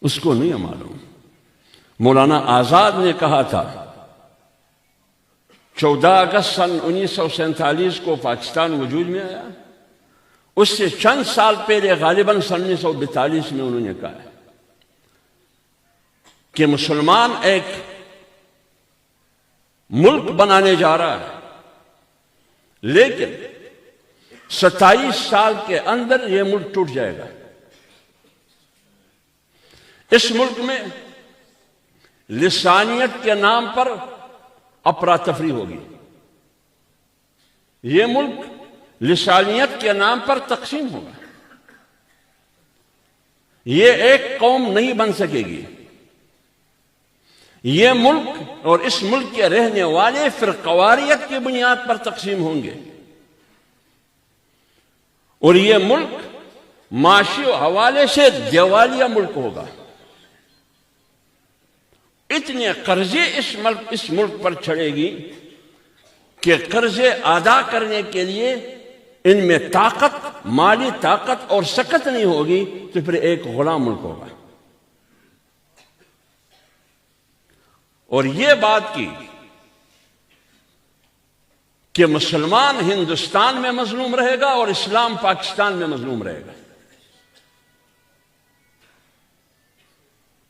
اس کو نہیں معلوم۔ مولانا آزاد نے کہا تھا 14 اگست سن 1947 کو پاکستان وجود میں آیا، اس سے چند سال پہلے غالباً سن 1942 میں انہوں نے کہا ہے کہ مسلمان ایک ملک بنانے جا رہا ہے، لیکن 27 سال کے اندر یہ ملک ٹوٹ جائے گا۔ اس ملک میں لسانیت کے نام پر افراتفری ہوگی، یہ ملک لسانیت کے نام پر تقسیم ہوگا، یہ ایک قوم نہیں بن سکے گی، یہ ملک اور اس ملک کے رہنے والے فرقواریت کی بنیاد پر تقسیم ہوں گے، اور یہ ملک معاشی حوالے سے دیوالیہ ملک ہوگا۔ اتنے قرضے اس ملک پر چڑھے گی کہ قرضے ادا کرنے کے لیے ان میں طاقت، مالی طاقت اور سکت نہیں ہوگی، تو پھر ایک غلام ملک ہوگا۔ اور یہ بات کی کہ مسلمان ہندوستان میں مظلوم رہے گا اور اسلام پاکستان میں مظلوم رہے گا۔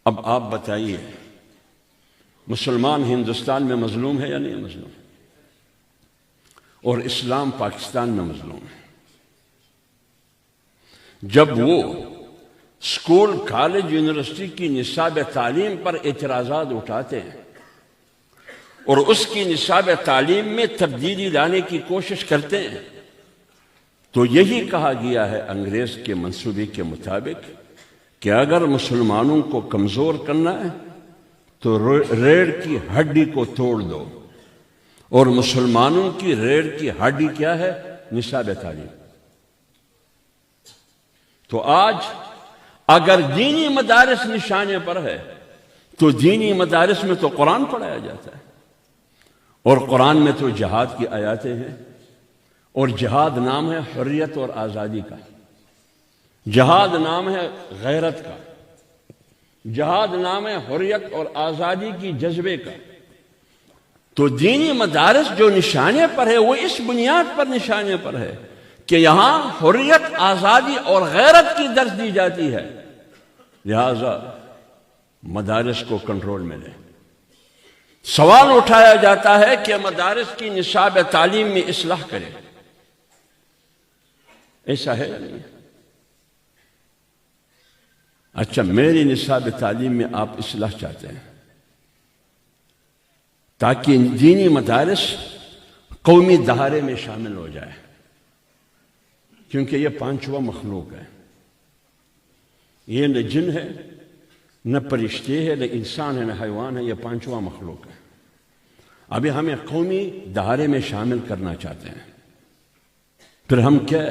اب آپ بتائیے، مسلمان ہندوستان میں مظلوم ہے یا نہیں مظلوم؟ اور اسلام پاکستان میں مظلوم ہے۔ جب وہ اسکول، کالج، یونیورسٹی کی نصاب تعلیم پر اعتراضات اٹھاتے ہیں اور اس کی نصاب تعلیم میں تبدیلی لانے کی کوشش کرتے ہیں، تو یہی کہا گیا ہے انگریز کے منصوبے کے مطابق کہ اگر مسلمانوں کو کمزور کرنا ہے تو ریڑھ کی ہڈی کو توڑ دو، اور مسلمانوں کی ریڑھ کی ہڈی کیا ہے؟ نصاب تعلیم۔ تو آج اگر دینی مدارس نشانے پر ہے تو دینی مدارس میں تو قرآن پڑھایا جاتا ہے، اور قرآن میں تو جہاد کی آیاتیں ہیں، اور جہاد نام ہے حریت اور آزادی کا، جہاد نام ہے غیرت کا، جہاد نام ہے حریت اور آزادی کی جذبے کا۔ تو دینی مدارس جو نشانے پر ہے وہ اس بنیاد پر نشانے پر ہے کہ یہاں حریت، آزادی اور غیرت کی درس دی جاتی ہے، لہذا مدارس کو کنٹرول میں لیں۔ سوال اٹھایا جاتا ہے کہ مدارس کی نصاب تعلیم میں اصلاح کریں، ایسا ہے یا نہیں؟ اچھا، میری نصاب تعلیم میں آپ اصلاح چاہتے ہیں تاکہ دینی مدارس قومی دھارے میں شامل ہو جائے، کیونکہ یہ پانچواں مخلوق ہے، یہ نہ جن ہے، نہ فرشتے ہے، نہ انسان ہے، نہ حیوان ہے، یہ پانچواں مخلوق ہے۔ ابھی ہمیں قومی دھارے میں شامل کرنا چاہتے ہیں، پھر ہم کیا؟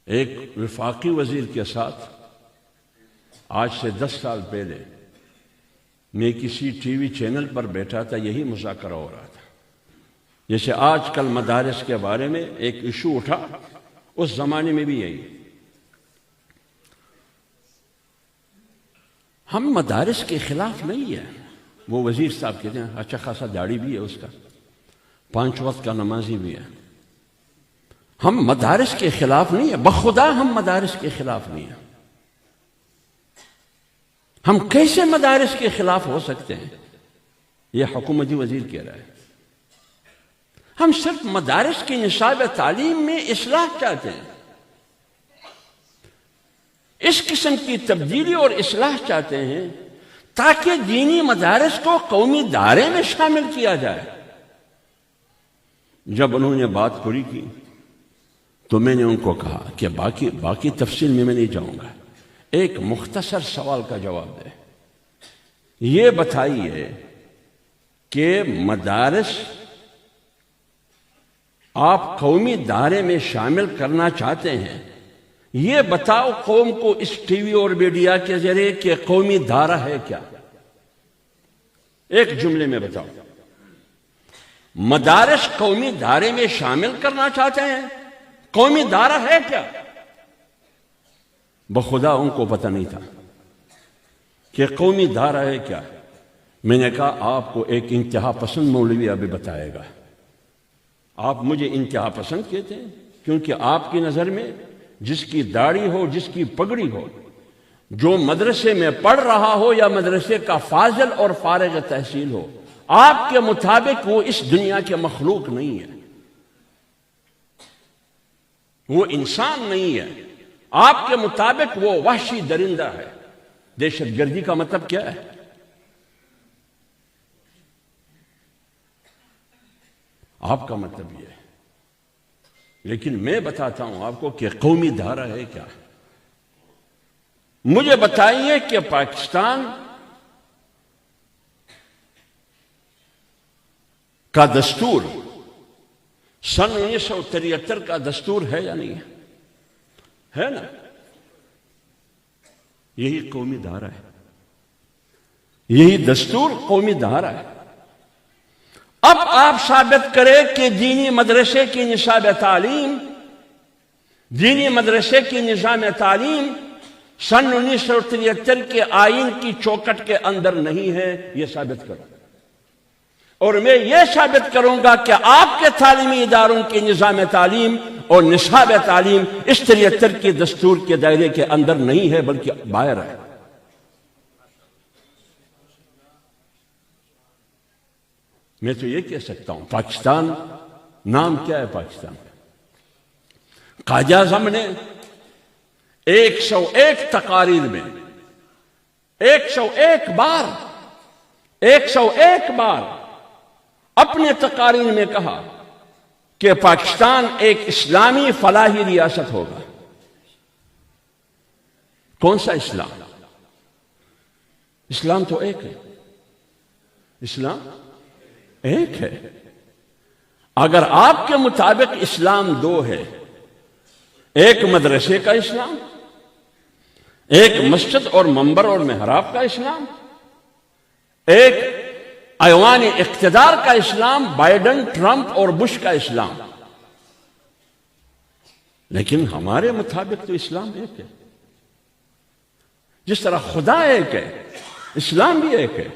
ایک وفاقی وزیر کے ساتھ آج سے 10 سال پہلے میں کسی ٹی وی چینل پر بیٹھا تھا، یہی مذاکرہ ہو رہا تھا۔ جیسے آج کل مدارس کے بارے میں ایک ایشو اٹھا، اس زمانے میں بھی یہی۔ ہم مدارس کے خلاف نہیں ہیں، وہ وزیر صاحب کہتے ہیں اچھا خاصا داڑھی بھی ہے اس کا، 5 وقت کا نمازی بھی ہے۔ ہم مدارس کے خلاف نہیں ہیں، بخدا ہم مدارس کے خلاف نہیں ہیں۔ ہم کیسے مدارس کے خلاف ہو سکتے ہیں؟ یہ حکومتی وزیر کہہ رہا ہے۔ ہم صرف مدارس کی نصاب تعلیم میں اصلاح چاہتے ہیں، اس قسم کی تبدیلی اور اصلاح چاہتے ہیں تاکہ دینی مدارس کو قومی دھارے میں شامل کیا جائے۔ جب انہوں نے بات پوری کی تو میں نے ان کو کہا کہ باقی تفصیل میں نہیں جاؤں گا، ایک مختصر سوال کا جواب دے، یہ بتائیے کہ مدارس آپ قومی دھارے میں شامل کرنا چاہتے ہیں، یہ بتاؤ قوم کو اس ٹی وی اور میڈیا کے ذریعے کہ قومی دھارہ ہے کیا؟ ایک جملے میں بتاؤ۔ مدارس قومی دھارے میں شامل کرنا چاہتے ہیں، قومی دھارہ ہے کیا؟ بخدا ان کو پتہ نہیں تھا کہ قومی دھارا ہے کیا. میں نے کہا آپ کو ایک انتہا پسند مولوی ابھی بتائے گا. آپ مجھے انتہا پسند کہتے ہیں کیونکہ آپ کی نظر میں جس کی داڑھی ہو، جس کی پگڑی ہو، جو مدرسے میں پڑھ رہا ہو یا مدرسے کا فاضل اور فارغ تحصیل ہو، آپ کے مطابق وہ اس دنیا کے مخلوق نہیں ہے، وہ انسان نہیں ہے. آپ کے مطابق وہ وحشی درندہ ہے. دہشت گردی کا مطلب کیا ہے؟ آپ کا مطلب یہ ہے. لیکن میں بتاتا ہوں آپ کو کہ قومی دھارا ہے کیا. مجھے بتائیے کہ پاکستان کا دستور سن 1973 کا دستور ہے یا نہیں ہے نا؟ یہی قومی دھارا ہے، یہی دستور قومی دھارا ہے. اب آپ ثابت کریں کہ دینی مدرسے کی نصاب تعلیم، دینی مدرسے کی نظام تعلیم سن 1973 کے آئین کی چوکٹ کے اندر نہیں ہے، یہ ثابت کرو. اور میں یہ ثابت کروں گا کہ آپ کے تعلیمی اداروں کے نظام تعلیم اور نصاب تعلیم اس 73 کے دستور کے دائرے کے اندر نہیں ہے بلکہ باہر ہے. میں تو یہ کہہ سکتا ہوں پاکستان، نام کیا ہے پاکستان؟ قائد اعظم نے 101 تقاریر میں 101 بار اپنے تقاریر میں کہا کہ پاکستان ایک اسلامی فلاحی ریاست ہوگا. کون سا اسلام؟ اسلام تو ایک ہے، اسلام ایک ہے. اگر آپ کے مطابق اسلام دو ہے، ایک مدرسے کا اسلام، ایک مسجد اور منبر اور محراب کا اسلام، ایک ایوان اقتدار کا اسلام، بائیڈن، ٹرمپ اور بش کا اسلام. لیکن ہمارے مطابق تو اسلام ایک ہے. جس طرح خدا ایک ہے، اسلام بھی ایک ہے،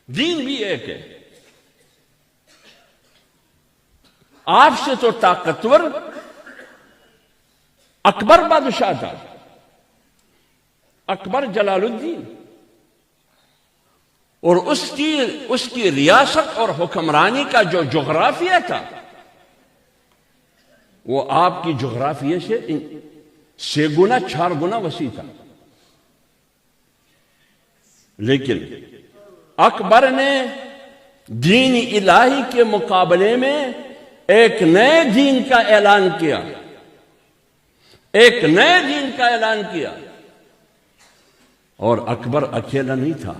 دین بھی ایک ہے. آپ سے تو طاقتور اکبر بادشاہ تھا، اکبر جلال الدین، اور اس کی ریاست اور حکمرانی کا جو جغرافیہ تھا وہ آپ کی جغرافیے سے 6 گنا 4 گنا وسیع تھا. لیکن اکبر نے دین الہی کے مقابلے میں ایک نئے دین کا اعلان کیا، ایک نئے دین کا اعلان کیا. اور اکبر اکیلا نہیں تھا،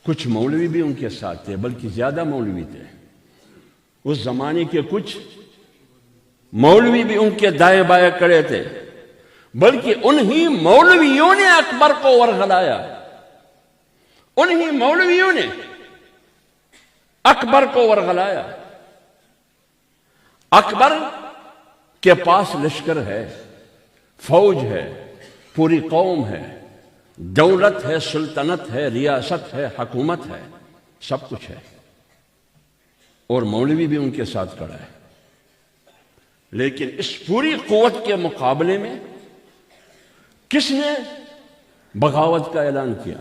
کچھ مولوی بھی ان کے ساتھ تھے، بلکہ زیادہ مولوی تھے. اس زمانے کے کچھ مولوی بھی ان کے دائیں بائیں کھڑے تھے، بلکہ انہی مولویوں نے اکبر کو ورغلایا، انہی مولویوں نے اکبر کو ورغلایا. اکبر کے پاس لشکر ہے، فوج ہے، پوری قوم ہے، دولت ہے، سلطنت ہے، ریاست ہے، حکومت ہے، سب کچھ ہے، اور مولوی بھی ان کے ساتھ کھڑا ہے. لیکن اس پوری قوت کے مقابلے میں کس نے بغاوت کا اعلان کیا؟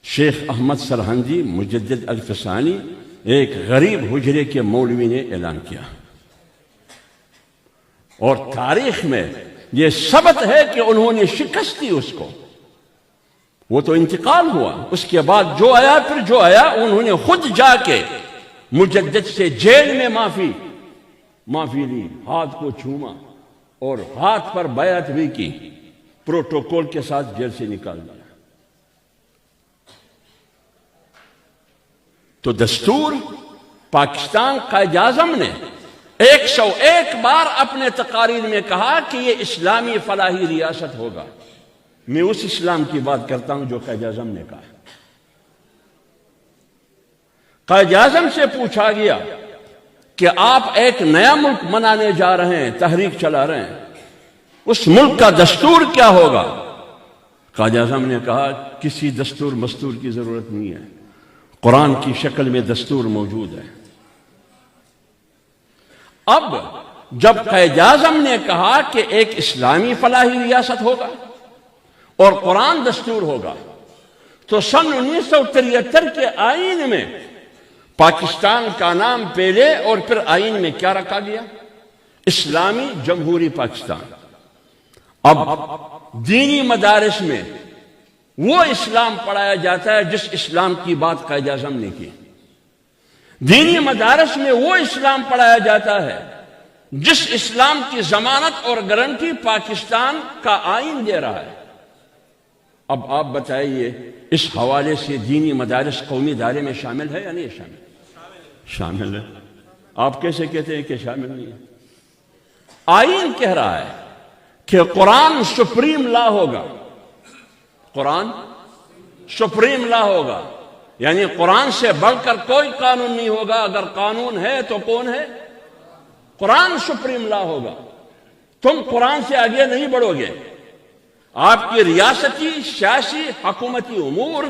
شیخ احمد سرہندی مجدد الفسانی، ایک غریب حجرے کے مولوی نے اعلان کیا. اور تاریخ میں یہ ثبت ہے کہ انہوں نے شکست دی اس کو. وہ تو انتقال ہوا، اس کے بعد جو آیا پھر جو آیا انہوں نے خود جا کے مجدد سے جیل میں معافی لی، ہاتھ کو چھوما اور ہاتھ پر بیعت بھی کی، پروٹوکول کے ساتھ جیل سے نکال دیا. تو دستور پاکستان قائد اعظم نے 101 بار اپنے تقاریر میں کہا کہ یہ اسلامی فلاحی ریاست ہوگا. میں اس اسلام کی بات کرتا ہوں جو قائد اعظم نے کہا. قائد اعظم سے پوچھا گیا کہ آپ ایک نیا ملک بنانے جا رہے ہیں، تحریک چلا رہے ہیں. اس ملک کا دستور کیا ہوگا؟ قائد اعظم نے کہا کسی دستور مستور کی ضرورت نہیں ہے، قرآن کی شکل میں دستور موجود ہے۔ اب جب قائد اعظم نے کہا کہ ایک اسلامی فلاحی ریاست ہوگا اور قرآن دستور ہوگا، تو سن 1973 کے آئین میں پاکستان کا نام پہلے اور پھر آئین میں کیا رکھا گیا؟ اسلامی جمہوری پاکستان۔ اب دینی مدارس میں وہ اسلام پڑھایا جاتا ہے جس اسلام کی بات قائد اعظم نے کی۔ دینی مدارس میں وہ اسلام پڑھایا جاتا ہے جس اسلام کی ضمانت اور گارنٹی پاکستان کا آئین دے رہا ہے۔ اب آپ بتائیے اس حوالے سے دینی مدارس قومی دائرے میں شامل ہے یا نہیں شامل؟ شامل ہے۔ آپ کیسے کہتے ہیں کہ شامل نہیں ہے؟ آئین کہہ رہا ہے کہ قرآن سپریم لا ہوگا، قرآن سپریم لا ہوگا، یعنی قرآن سے بڑھ کر کوئی قانون نہیں ہوگا۔ اگر قانون ہے تو کون ہے؟ قرآن سپریم لا ہوگا۔ تم قرآن سے آگے نہیں بڑھو گے۔ آپ کی ریاستی سیاسی حکومتی امور،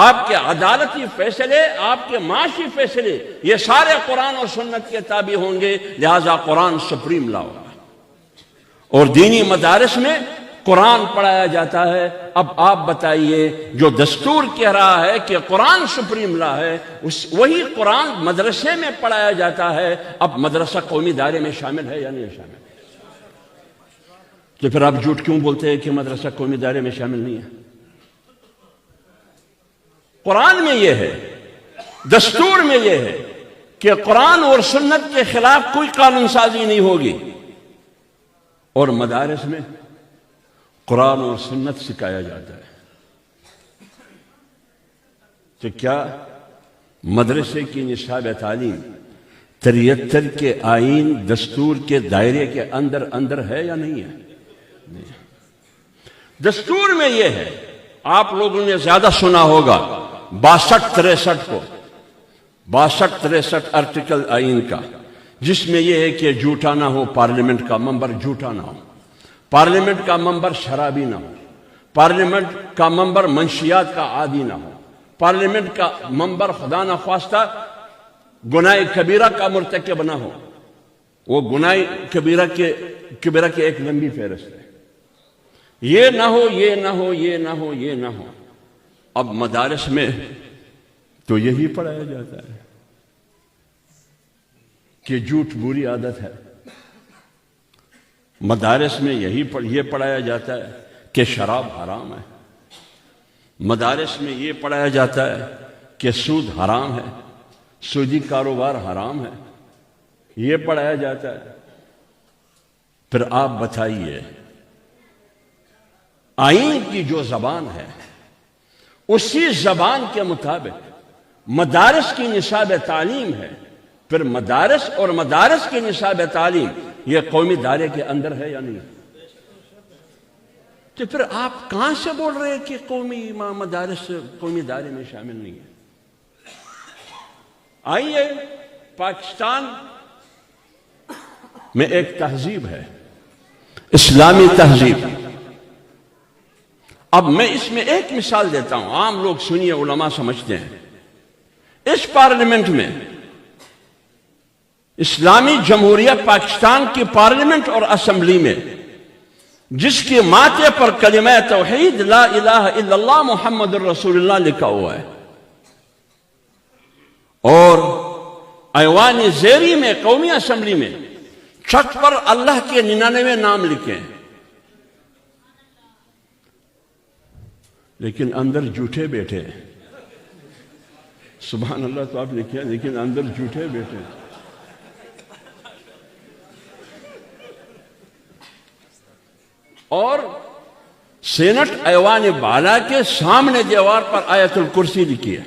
آپ کے عدالتی فیصلے، آپ کے معاشی فیصلے، یہ سارے قرآن اور سنت کے تابع ہوں گے، لہذا قرآن سپریم لا ہوگا۔ اور دینی مدارس میں قرآن پڑھایا جاتا ہے۔ اب آپ بتائیے جو دستور کہہ رہا ہے کہ قرآن سپریم لا ہے، وہی قرآن مدرسے میں پڑھایا جاتا ہے۔ اب مدرسہ قومی دائرے میں شامل ہے یا نہیں شامل؟ تو پھر آپ جھوٹ کیوں بولتے ہیں کہ مدرسہ قومی دائرے میں شامل نہیں ہے؟ قرآن میں یہ ہے، دستور میں یہ ہے کہ قرآن اور سنت کے خلاف کوئی قانون سازی نہیں ہوگی، اور مدارس میں قرآن اور سنت سکھایا جاتا ہے۔ تو کیا مدرسے کی نصاب تعلیم 73 کے آئین دستور کے دائرے کے اندر ہے یا نہیں ہے؟ نہیں۔ دستور میں یہ ہے، آپ لوگوں نے زیادہ سنا ہوگا 62-63 کو، 62-63 آرٹیکل آئین کا، جس میں یہ ہے کہ جھوٹا نہ ہو پارلیمنٹ کا ممبر، جھوٹا نہ ہو پارلیمنٹ کا ممبر، شرابی نہ ہو پارلیمنٹ کا ممبر، منشیات کا عادی نہ ہو پارلیمنٹ کا ممبر، خدا نخواستہ گناہ کبیرہ کا مرتکب نہ ہو۔ وہ گناہ کبیرہ کی ایک لمبی فہرست ہے، یہ نہ ہو، یہ نہ ہو، یہ نہ ہو، یہ نہ ہو۔ اب مدارس میں تو یہی پڑھایا جاتا ہے کہ جھوٹ بری عادت ہے۔ مدارس میں یہ پڑھایا جاتا ہے کہ شراب حرام ہے۔ مدارس میں یہ پڑھایا جاتا ہے کہ سود حرام ہے، سودی کاروبار حرام ہے، یہ پڑھایا جاتا ہے۔ پھر آپ بتائیے آئین کی جو زبان ہے، اسی زبان کے مطابق مدارس کی نصاب تعلیم ہے، پھر مدارس اور مدارس کی نصاب تعلیم یہ قومی دائرے کے اندر ہے یا نہیں؟ تو پھر آپ کہاں سے بول رہے ہیں کہ قومی مدارس قومی دائرے میں شامل نہیں ہے؟ آئیے، پاکستان میں ایک تہذیب ہے، اسلامی تہذیب۔ اب میں اس میں ایک مثال دیتا ہوں، عام لوگ سنیے، علماء سمجھتے ہیں۔ اس پارلیمنٹ میں، اسلامی جمہوریہ پاکستان کی پارلیمنٹ اور اسمبلی میں، جس کے ماتھے پر کلمہ توحید لا الہ الا اللہ محمد الرسول اللہ لکھا ہوا ہے، اور ایوان زیری میں، قومی اسمبلی میں چھت پر اللہ کے 99 نام لکھے ہیں، لیکن اندر جھوٹے بیٹھے ہیں۔ سبحان اللہ تو آپ لکھے ہیں، لیکن اندر جھوٹے بیٹھے ہیں۔ اور سینٹ ایوان بالا کے سامنے دیوار پر آیت الکرسی لکھی ہے،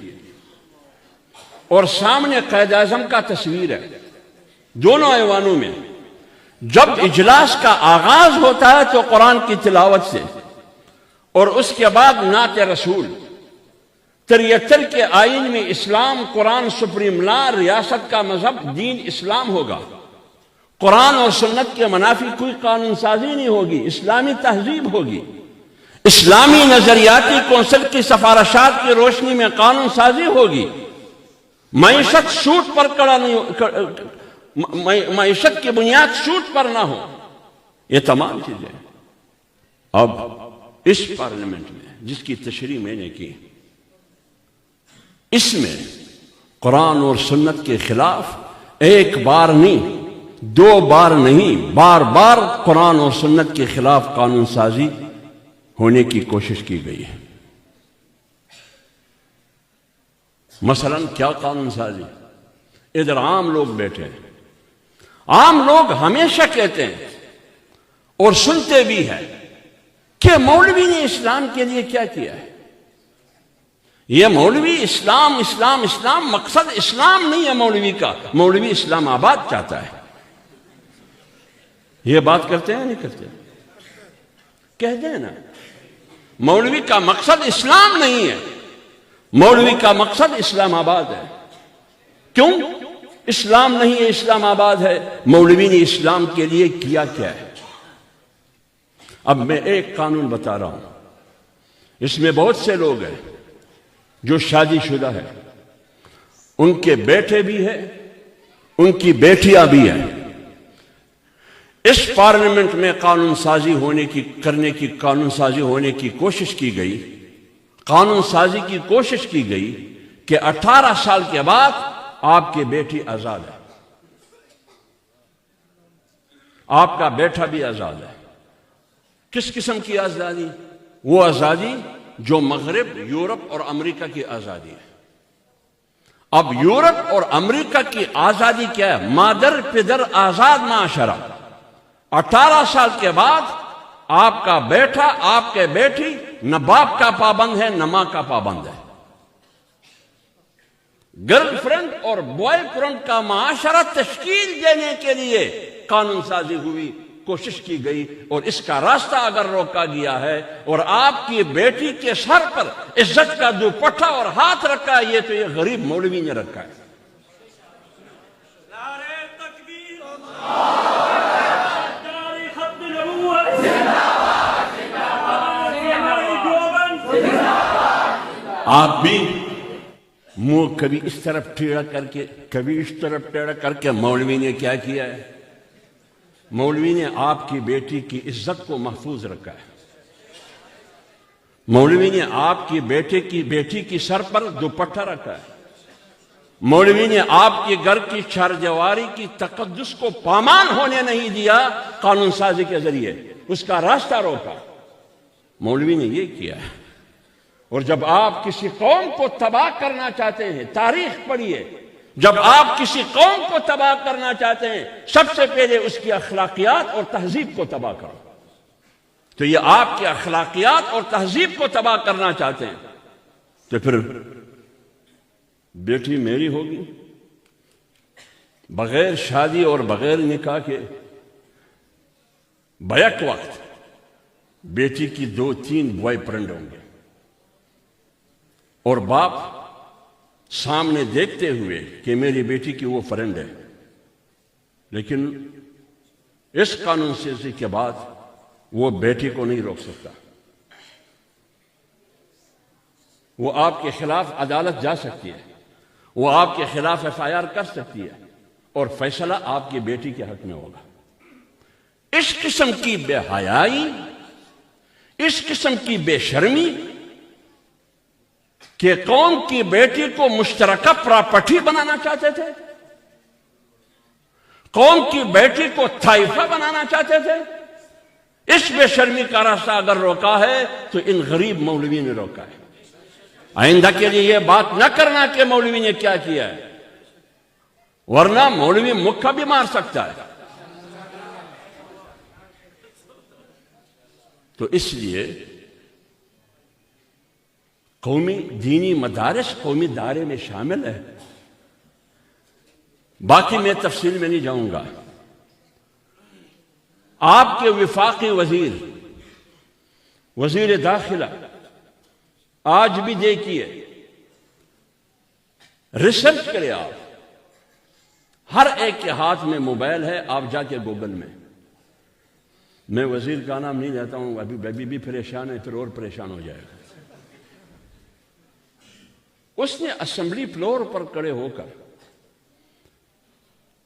اور سامنے قائد اعظم کا تصویر ہے، دونوں ایوانوں میں۔ جب اجلاس کا آغاز ہوتا ہے تو قرآن کی تلاوت سے، اور اس کے بعد نعت رسول۔ 73 کے آئین میں اسلام، قرآن سپریم لا، ریاست کا مذہب دین اسلام ہوگا، قرآن اور سنت کے منافی کوئی قانون سازی نہیں ہوگی، اسلامی تہذیب ہوگی، اسلامی نظریاتی کونسل کی سفارشات کی روشنی میں قانون سازی ہوگی، معیشت سوٹ پر کڑا نہیں، معیشت کی بنیاد سوٹ پر نہ ہو، یہ تمام چیزیں اب اس پارلیمنٹ میں جس کی تشریح میں نے کی، اس میں قرآن اور سنت کے خلاف ایک بار نہیں، دو بار نہیں، بار بار قرآن اور سنت کے خلاف قانون سازی ہونے کی کوشش کی گئی ہے۔ مثلا کیا قانون سازی؟ ادھر عام لوگ بیٹھے ہیں، عام لوگ ہمیشہ کہتے ہیں اور سنتے بھی ہیں کہ مولوی نے اسلام کے لیے کیا کیا ہے؟ یہ مولوی اسلام اسلام اسلام، مقصد اسلام نہیں ہے مولوی کا، مولوی اسلام آباد چاہتا ہے۔ یہ بات کرتے ہیں نہیں کرتے؟ کہتے ہیں نا، مولوی کا مقصد اسلام نہیں ہے، مولوی کا مقصد اسلام آباد ہے۔ کیوں؟ اسلام نہیں ہے، اسلام آباد ہے۔ مولوی نے اسلام کے لیے کیا کیا ہے؟ اب میں ایک قانون بتا رہا ہوں، اس میں بہت سے لوگ ہیں جو شادی شدہ ہیں، ان کے بیٹے بھی ہیں، ان کی بیٹیاں بھی ہیں۔ اس پارلیمنٹ میں قانون سازی ہونے کی کوشش کی گئی، قانون سازی کی کوشش کی گئی کہ 18 سال کے بعد آپ کی بیٹی آزاد ہے، آپ کا بیٹا بھی آزاد ہے۔ کس قسم کی آزادی؟ وہ آزادی جو مغرب، یورپ اور امریکہ کی آزادی ہے۔ اب یورپ اور امریکہ کی آزادی کیا ہے؟ مادر پدر آزاد معاشرہ۔ 18 سال کے بعد آپ کا بیٹا، آپ کے بیٹی نہ باپ کا پابند ہے نہ ماں کا پابند ہے۔ گرل فرینڈ اور بوائے فرینڈ کا معاشرہ تشکیل دینے کے لیے قانون سازی ہوئی، کوشش کی گئی، اور اس کا راستہ اگر روکا گیا ہے اور آپ کی بیٹی کے سر پر عزت کا دوپٹہ اور ہاتھ رکھا ہے، یہ تو یہ غریب مولوی نے رکھا ہے۔ آپ بھی منہ کبھی اس طرف ٹیڑھا کر کے کبھی اس طرف ٹیڑھا کر کے، مولوی نے کیا کیا ہے؟ مولوی نے آپ کی بیٹی کی عزت کو محفوظ رکھا ہے۔ مولوی نے آپ کی بیٹی کی سر پر دوپٹہ رکھا ہے۔ مولوی نے آپ کے گھر کی چہاردیواری کی تقدس کو پامال ہونے نہیں دیا، قانون سازی کے ذریعے اس کا راستہ روکا۔ مولوی نے یہ کیا ہے۔ اور جب آپ کسی قوم کو تباہ کرنا چاہتے ہیں، تاریخ پڑھیے، جب آپ کسی قوم کو تباہ کرنا چاہتے ہیں، سب سے پہلے اس کی اخلاقیات اور تہذیب کو تباہ کرو۔ تو یہ آپ کی اخلاقیات اور تہذیب کو تباہ کرنا چاہتے ہیں، تو پھر بیٹی میری ہوگی، بغیر شادی اور بغیر نکاح کے بیک وقت بیٹی کی 2-3 بوائے فرینڈ ہوں گے، اور باپ سامنے دیکھتے ہوئے کہ میری بیٹی کی وہ فرینڈ ہے، لیکن اس قانون سازی کے بعد وہ بیٹی کو نہیں روک سکتا۔ وہ آپ کے خلاف عدالت جا سکتی ہے، وہ آپ کے خلاف FIR کر سکتی ہے، اور فیصلہ آپ کی بیٹی کے حق میں ہوگا۔ اس قسم کی بے حیائی، اس قسم کی بے شرمی کہ قوم کی بیٹی کو مشترکہ پراپرٹی بنانا چاہتے تھے، قوم کی بیٹی کو طائفہ بنانا چاہتے تھے، اس بے شرمی کا راستہ اگر روکا ہے تو ان غریب مولوی نے روکا ہے۔ آئندہ کے لیے یہ بات نہ کرنا کہ مولوی نے کیا کیا ہے، ورنہ مولوی مکہ بھی مار سکتا ہے۔ تو اس لیے قومی دینی مدارس قومی دائرے میں شامل ہے۔ باقی میں تفصیل میں نہیں جاؤں گا۔ آپ کے وفاقی وزیر داخلہ آج بھی دیکھیے، ریسرچ کریں آپ، ہر ایک کے ہاتھ میں موبائل ہے، آپ جا کے گوگل میں وزیر کا نام نہیں لیتا ہوں، ابھی بھی پریشان ہے، پھر اور پریشان ہو جائے گا۔ اس نے اسمبلی فلور پر کھڑے ہو کر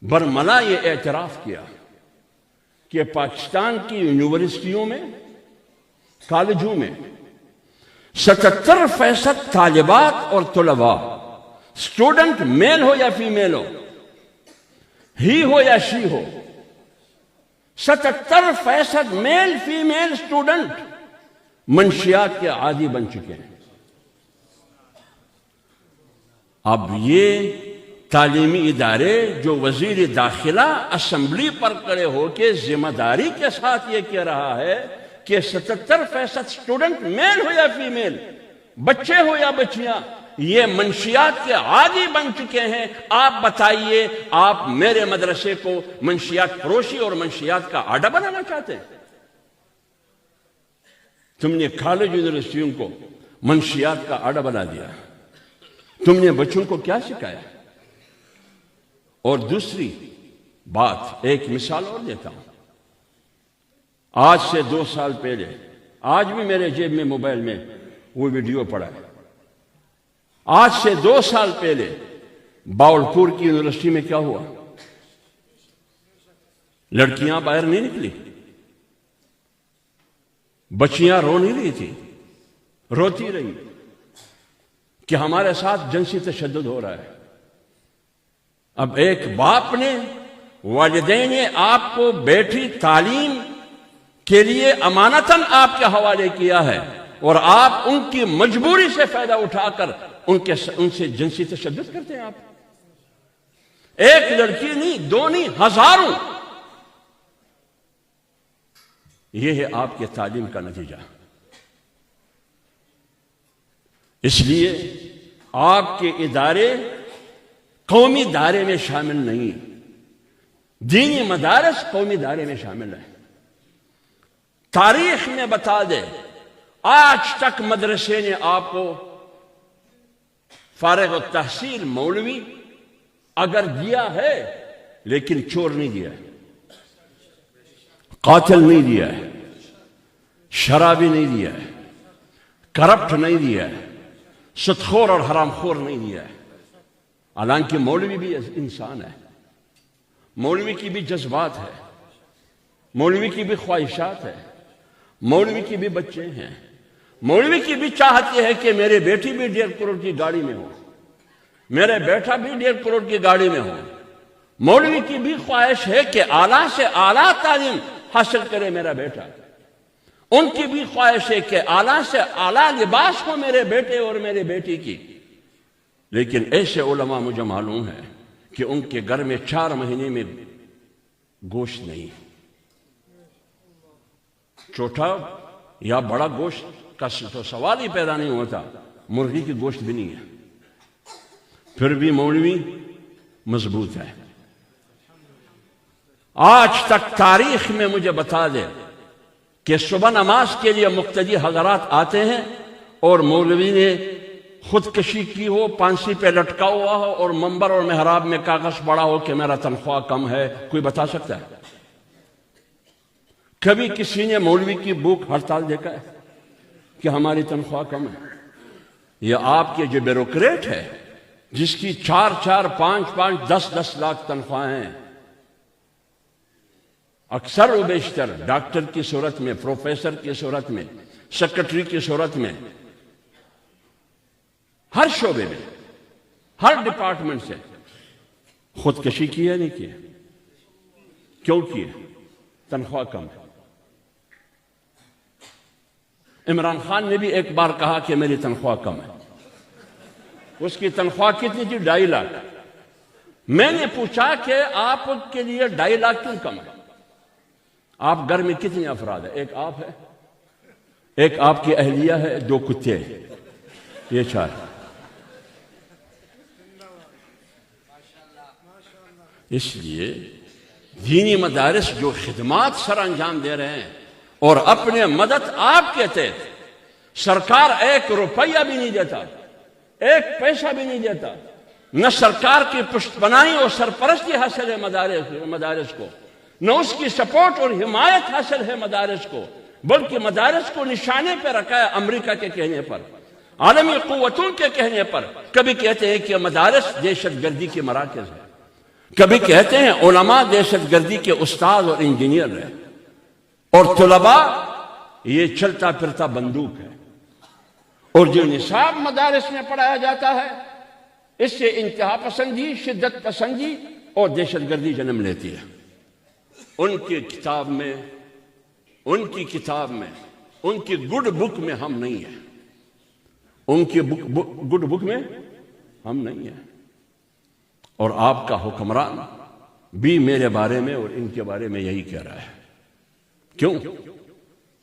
برملا یہ اعتراف کیا کہ پاکستان کی یونیورسٹیوں میں، کالجوں میں 77% طالبات اور طلباء، اسٹوڈنٹ میل ہو یا فیمیل ہی ہو یا شی ہو، 77% میل فیمیل اسٹوڈنٹ منشیات کے عادی بن چکے ہیں۔ اب یہ تعلیمی ادارے جو وزیر داخلہ اسمبلی پر کھڑے ہو کے ذمہ داری کے ساتھ یہ کہہ رہا ہے کہ 77% اسٹوڈنٹ میل ہو یا فیمیل، بچے ہو یا بچیاں، یہ منشیات کے عادی بن چکے ہیں، آپ بتائیے آپ میرے مدرسے کو منشیات فروشی اور منشیات کا اڈا بنانا چاہتے ہیں؟ تم نے کالج یونیورسٹیوں کو منشیات کا اڈا بنا دیا، تم نے بچوں کو کیا سکھایا؟ اور دوسری بات، ایک مثال اور دیتا ہوں۔ آج سے 2 سال پہلے، آج بھی میرے جیب میں موبائل میں وہ ویڈیو پڑا ہے، آج سے 2 سال پہلے باولپور کی یونیورسٹی میں کیا ہوا؟ لڑکیاں باہر نہیں نکلی، بچیاں رو نہیں رہی تھی، روتی رہی کہ ہمارے ساتھ جنسی تشدد ہو رہا ہے۔ اب ایک باپ نے، والدین نے آپ کو بیٹی تعلیم کے لیے امانتاً آپ کے حوالے کیا ہے، اور آپ ان کی مجبوری سے فائدہ اٹھا کر ان سے جنسی تشدد کرتے ہیں۔ آپ ایک لڑکی نہیں، 2 نہیں، ہزاروں۔ یہ ہے آپ کے تعلیم کا نتیجہ۔ اس لیے آپ کے ادارے قومی دائرے میں شامل نہیں، دینی مدارس قومی دائرے میں شامل ہیں۔ تاریخ میں بتا دے، آج تک مدرسے نے آپ کو فارغ التحصیل مولوی اگر دیا ہے، لیکن چور نہیں دیا ہے، قاتل نہیں دیا ہے، شرابی نہیں دیا ہے، کرپٹ نہیں دیا ہے، سودخور اور حرام خور نہیں دیا ہے۔ حالانکہ مولوی بھی انسان ہے، مولوی کی بھی جذبات ہے، مولوی کی بھی خواہشات ہے، مولوی کی بھی بچے ہیں، مولوی کی بھی چاہت یہ ہے کہ میرے بیٹی بھی 1.5 کروڑ کی گاڑی میں ہو، میرے بیٹا بھی 1.5 کروڑ کی گاڑی میں ہو۔ مولوی کی بھی خواہش ہے کہ اعلیٰ سے اعلیٰ تعلیم حاصل کرے میرا بیٹا، ان کی بھی خواہش ہے کہ اعلیٰ سے اعلیٰ لباس ہو میرے بیٹے اور میرے بیٹی کی۔ لیکن ایسے علماء مجھے معلوم ہے کہ ان کے گھر میں 4 مہینے میں گوشت نہیں، چھوٹا یا بڑا گوشت کا تو سوال ہی پیدا نہیں ہوتا، مرغی کی گوشت بھی نہیں ہے، پھر بھی مولوی مضبوط ہے۔ آج تک تاریخ میں مجھے بتا دے کہ صبح نماز کے لیے مقتدی حضرات آتے ہیں اور مولوی نے خودکشی کی ہو، پانسی پہ لٹکا ہوا ہو اور منبر اور محراب میں کاغذ پڑا ہو کہ میرا تنخواہ کم ہے، کوئی بتا سکتا ہے؟ کبھی کسی نے مولوی کی بھوک ہڑتال دیکھا ہے کہ ہماری تنخواہ کم ہے؟ یہ آپ کے جو بیوروکریٹ ہے جس کی 4-4 5-5 10-10 لاکھ تنخواہیں ہیں، اکثر و بیشتر ڈاکٹر کی صورت میں، پروفیسر کی صورت میں، سیکرٹری کی صورت میں، ہر شعبے میں، ہر ڈپارٹمنٹ سے خودکشی کی ہے نہیں کی؟ کیوں کی؟ تنخواہ کم ہے۔ عمران خان نے بھی ایک بار کہا کہ میری تنخواہ کم ہے۔ اس کی تنخواہ کتنی تھی؟ 2.5 لاکھ۔ میں نے پوچھا کہ آپ کے لیے 2.5 لاکھ کیوں کم ہے؟ آپ گھر میں کتنے افراد ہیں؟ ایک آپ ہے، ایک آپ کی اہلیہ ہے، 2 کتے ہیں، یہ 4۔ اس لیے دینی مدارس جو خدمات سر انجام دے رہے ہیں اور اپنے مدد آپ کہتے ہیں، سرکار 1 روپیہ بھی نہیں دیتا، 1 پیسہ بھی نہیں دیتا، نہ سرکار کی پشت پناہی اور سرپرستی حاصل ہے مدارس کو، نہ اس کی سپورٹ اور حمایت حاصل ہے مدارس کو، بلکہ مدارس کو نشانے پہ رکھا ہے امریکہ کے کہنے پر، عالمی قوتوں کے کہنے پر۔ کبھی کہتے ہیں کہ مدارس دہشت گردی کے مراکز ہیں، کبھی کہتے ہیں علماء دہشت گردی کے استاد اور انجینئر ہیں، اور طلباء یہ چلتا پھرتا بندوق ہے۔ اور جو نصاب مدارس میں پڑھایا جاتا ہے اس سے انتہا پسندی، شدت پسندی اور دہشت گردی جنم لیتی ہے۔ ان کی کتاب میں، ان کی گڈ بک میں ہم نہیں ہیں، ان کی گڈ بک میں ہم نہیں ہیں۔ اور آپ کا حکمران بھی میرے بارے میں اور ان کے بارے میں یہی کہہ رہا ہے۔ کیوں؟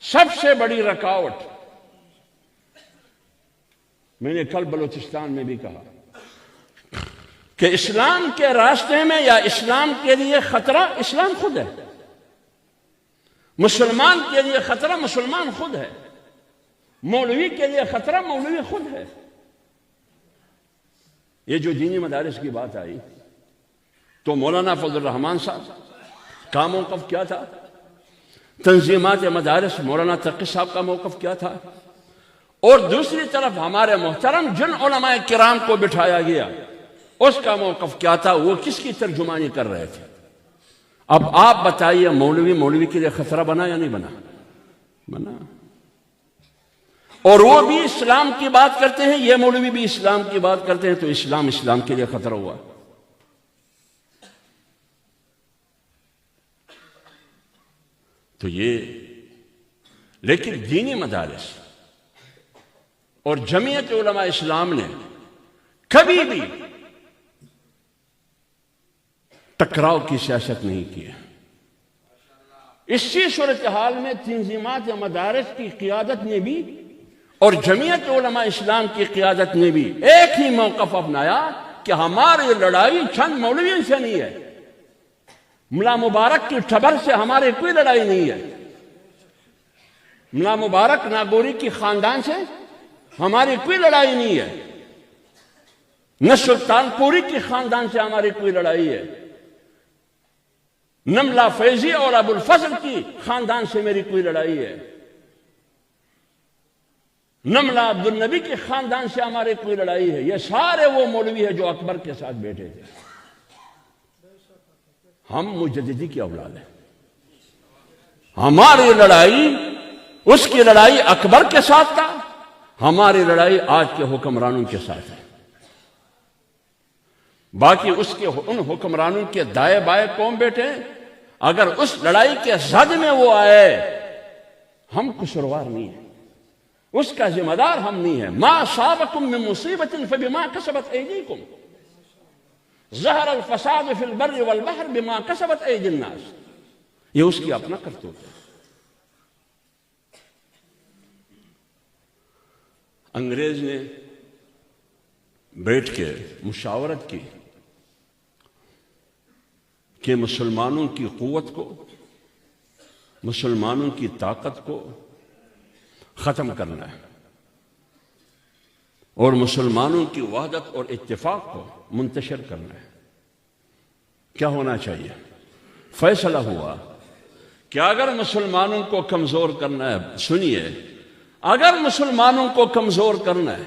سب سے بڑی رکاوٹ، میں نے کل بلوچستان میں بھی کہا کہ اسلام کے راستے میں یا اسلام کے لیے خطرہ اسلام خود ہے، مسلمان کے لیے خطرہ مسلمان خود ہے، مولوی کے لیے خطرہ مولوی خود ہے۔ یہ جو دینی مدارس کی بات آئی تو مولانا فضل الرحمان صاحب کا موقف کیا تھا؟ تنظیمات مدارس مولانا تقی صاحب کا موقف کیا تھا؟ اور دوسری طرف ہمارے محترم جن علماء کرام کو بٹھایا گیا اس کا موقف کیا تھا؟ وہ کس کی ترجمانی کر رہے تھے؟ اب آپ بتائیے، مولوی کے لیے خطرہ بنا یا نہیں بنا؟ اور وہ بھی اسلام کی بات کرتے ہیں، یہ مولوی بھی اسلام کی بات کرتے ہیں، تو اسلام کے لیے خطرہ ہوا۔ تو یہ لیکن دینی مدارس اور جمعیت علماء اسلام نے کبھی بھی ٹکراؤ کی سیاست نہیں کی ہے۔ اسی صورتحال میں تنظیمات مدارس کی قیادت نے بھی اور جمعیت علماء اسلام کی قیادت نے بھی ایک ہی موقف اپنایا کہ ہماری لڑائی چند مولویوں سے نہیں ہے، ملا مبارک کی ٹھبر سے ہماری کوئی لڑائی نہیں ہے، ملا مبارک ناگوری کی خاندان سے ہماری کوئی لڑائی نہیں ہے، نہ سلطان پوری کی خاندان سے ہماری کوئی لڑائی ہے، نہ ملا فیضی اور ابو الفضل کی خاندان سے میری کوئی لڑائی ہے، نہ ملا عبد النبی کے خاندان سے ہماری کوئی لڑائی ہے۔ یہ سارے وہ مولوی ہیں جو اکبر کے ساتھ بیٹھے تھے۔ ہم مجددی کی اولاد ہیں، ہماری لڑائی، اس کی لڑائی اکبر کے ساتھ تھا، ہماری لڑائی آج کے حکمرانوں کے ساتھ ہے۔ باقی اس کے ان حکمرانوں کے دائیں بائیں قوم بیٹھے، اگر اس لڑائی کے زد میں وہ آئے، ہم قصوروار نہیں ہیں، اس کا ذمہ دار ہم نہیں ہیں۔ ما اصابکم من مصیبت فبما کسبت ایدیکم، ظہر الفساد فی البر والبحر بما کسبت ایدی الناس، یہ اس کی اپنا کرتوت ہے۔ انگریز نے بیٹھ کے مشاورت کی کہ مسلمانوں کی قوت کو، مسلمانوں کی طاقت کو ختم کرنا ہے اور مسلمانوں کی وحدت اور اتفاق کو منتشر کرنا ہے۔ کیا ہونا چاہیے؟ فیصلہ ہوا کہ اگر مسلمانوں کو کمزور کرنا ہے، سنیے، اگر مسلمانوں کو کمزور کرنا ہے،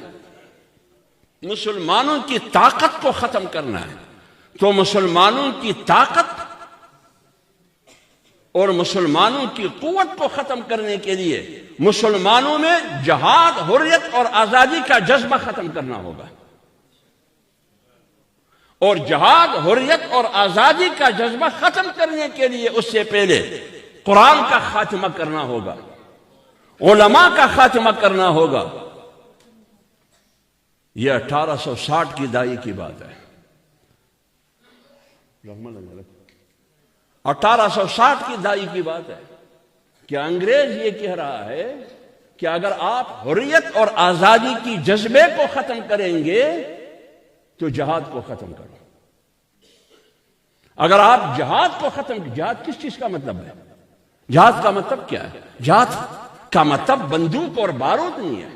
مسلمانوں کی طاقت کو ختم کرنا ہے، تو مسلمانوں کی طاقت اور مسلمانوں کی قوت کو ختم کرنے کے لیے مسلمانوں میں جہاد، حریت اور آزادی کا جذبہ ختم کرنا ہوگا، اور جہاد، حریت اور آزادی کا جذبہ ختم کرنے کے لیے اس سے پہلے قرآن کا خاتمہ کرنا ہوگا، علماء کا خاتمہ کرنا ہوگا۔ یہ 1860 کی دہائی کی بات ہے، 1860 کی دہائی کی بات ہے کہ انگریز یہ کہہ رہا ہے کہ اگر آپ حریت اور آزادی کی جذبے کو ختم کریں گے تو جہاد کو ختم کرو۔ اگر آپ جہاد کو ختم، جہاد کس چیز کا مطلب ہے؟ جہاد کا مطلب کیا ہے؟ جہاد کا مطلب بندوق اور بارود نہیں ہے۔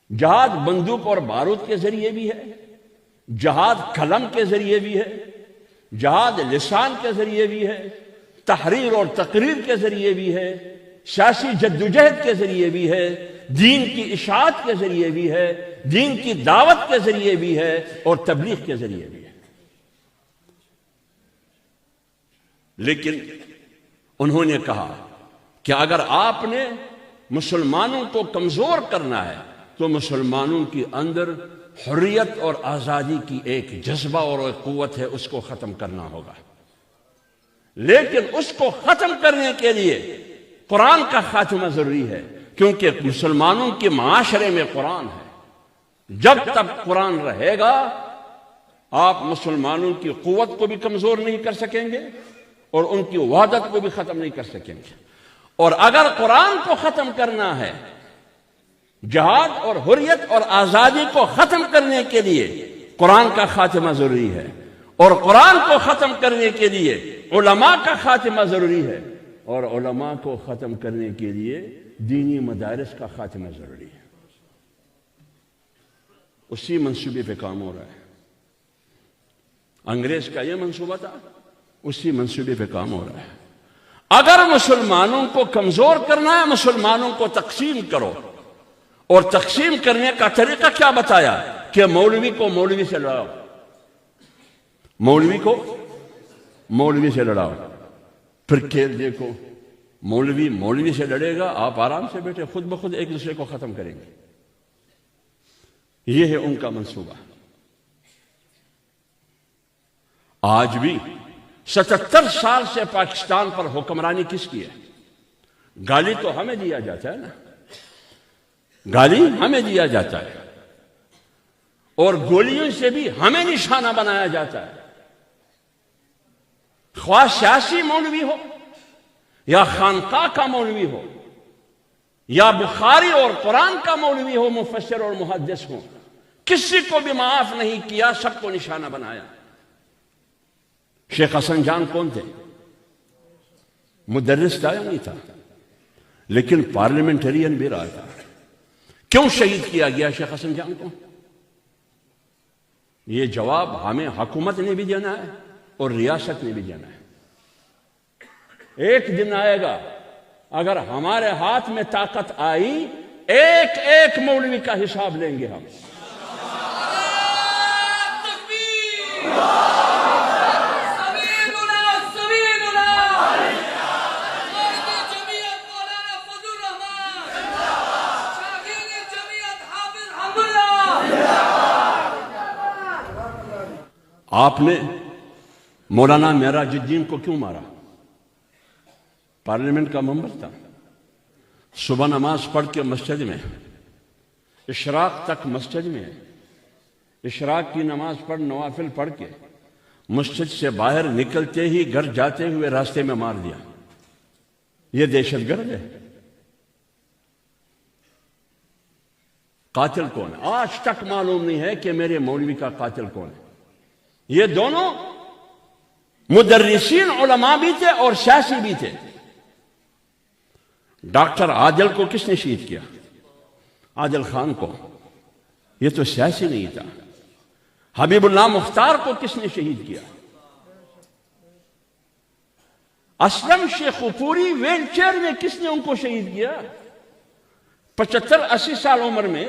جہاد بندوق اور بارود کے ذریعے بھی ہے، جہاد قلم کے ذریعے بھی ہے، جہاد لسان کے ذریعے بھی ہے، تحریر اور تقریر کے ذریعے بھی ہے، سیاسی جدوجہد کے ذریعے بھی ہے، دین کی اشاعت کے ذریعے بھی ہے، دین کی دعوت کے ذریعے بھی ہے، اور تبلیغ کے ذریعے بھی ہے۔ لیکن انہوں نے کہا کہ اگر آپ نے مسلمانوں کو کمزور کرنا ہے تو مسلمانوں کے اندر حریت اور آزادی کی ایک جذبہ اور ایک قوت ہے، اس کو ختم کرنا ہوگا۔ لیکن اس کو ختم کرنے کے لیے قرآن کا خاتمہ ضروری ہے، کیونکہ مسلمانوں کے معاشرے میں قرآن ہے۔ جب تک قرآن رہے گا آپ مسلمانوں کی قوت کو بھی کمزور نہیں کر سکیں گے اور ان کی وحدت کو بھی ختم نہیں کر سکیں گے۔ اور اگر قرآن کو ختم کرنا ہے، جہاد اور حریت اور آزادی کو ختم کرنے کے لیے قرآن کا خاتمہ ضروری ہے، اور قرآن کو ختم کرنے کے لیے علماء کا خاتمہ ضروری ہے، اور علماء کو ختم کرنے کے لیے دینی مدارس کا خاتمہ ضروری ہے۔ اسی منصوبے پہ کام ہو رہا ہے۔ انگریز کا یہ منصوبہ تھا، اسی منصوبے پہ کام ہو رہا ہے۔ اگر مسلمانوں کو کمزور کرنا ہے، مسلمانوں کو تقسیم کرو، اور تقسیم کرنے کا طریقہ کیا بتایا کہ مولوی کو مولوی سے لڑاؤ، مولوی کو مولوی سے لڑاؤ۔ پھر کھیل دیکھو، مولوی مولوی سے لڑے گا، آپ آرام سے بیٹھے خود بخود ایک دوسرے کو ختم کریں گے۔ یہ ہے ان کا منصوبہ۔ آج بھی 77 سال سے پاکستان پر حکمرانی کس کی ہے؟ گالی تو ہمیں دیا جاتا ہے نا، گالی ہمیں دیا جاتا ہے، اور گولیوں سے بھی ہمیں نشانہ بنایا جاتا ہے۔ خواہ سیاسی مولوی ہو یا خانقاہ کا مولوی ہو یا بخاری اور قرآن کا مولوی ہو، مفسر اور محدث ہو، کسی کو بھی معاف نہیں کیا، سب کو نشانہ بنایا۔ شیخ حسن جان کون تھے؟ مدرس تھا یا نہیں تھا؟ لیکن پارلیمنٹرین بھی رہا تھا۔ کیوں شہید کیا گیا شیخ حسن جان کو؟ یہ جواب ہمیں حکومت نے بھی دینا ہے اور ریاست نے بھی دینا ہے۔ ایک دن آئے گا اگر ہمارے ہاتھ میں طاقت آئی، ایک ایک مولوی کا حساب لیں گے ہم۔ آپ نے مولانا معراج الدین کو کیوں مارا؟ پارلیمنٹ کا ممبر تھا، صبح نماز پڑھ کے مسجد میں، اشراق تک مسجد میں، اشراق کی نماز پڑھ نوافل پڑھ کے مسجد سے باہر نکلتے ہی گھر جاتے ہوئے راستے میں مار دیا۔ یہ دہشت گرد ہے۔ قاتل کون ہے؟ آج تک معلوم نہیں ہے کہ میرے مولوی کا قاتل کون ہے۔ یہ دونوں مدرسین علماء بھی تھے اور سیاسی بھی تھے۔ ڈاکٹر عادل کو کس نے شہید کیا؟ عادل خان کو۔ یہ تو سیاسی نہیں تھا۔ حبیب اللہ مختار کو کس نے شہید کیا؟ اسلم شیخ پوری ویل چیئر میں کس نے ان کو شہید کیا؟ 75-80 سال عمر میں۔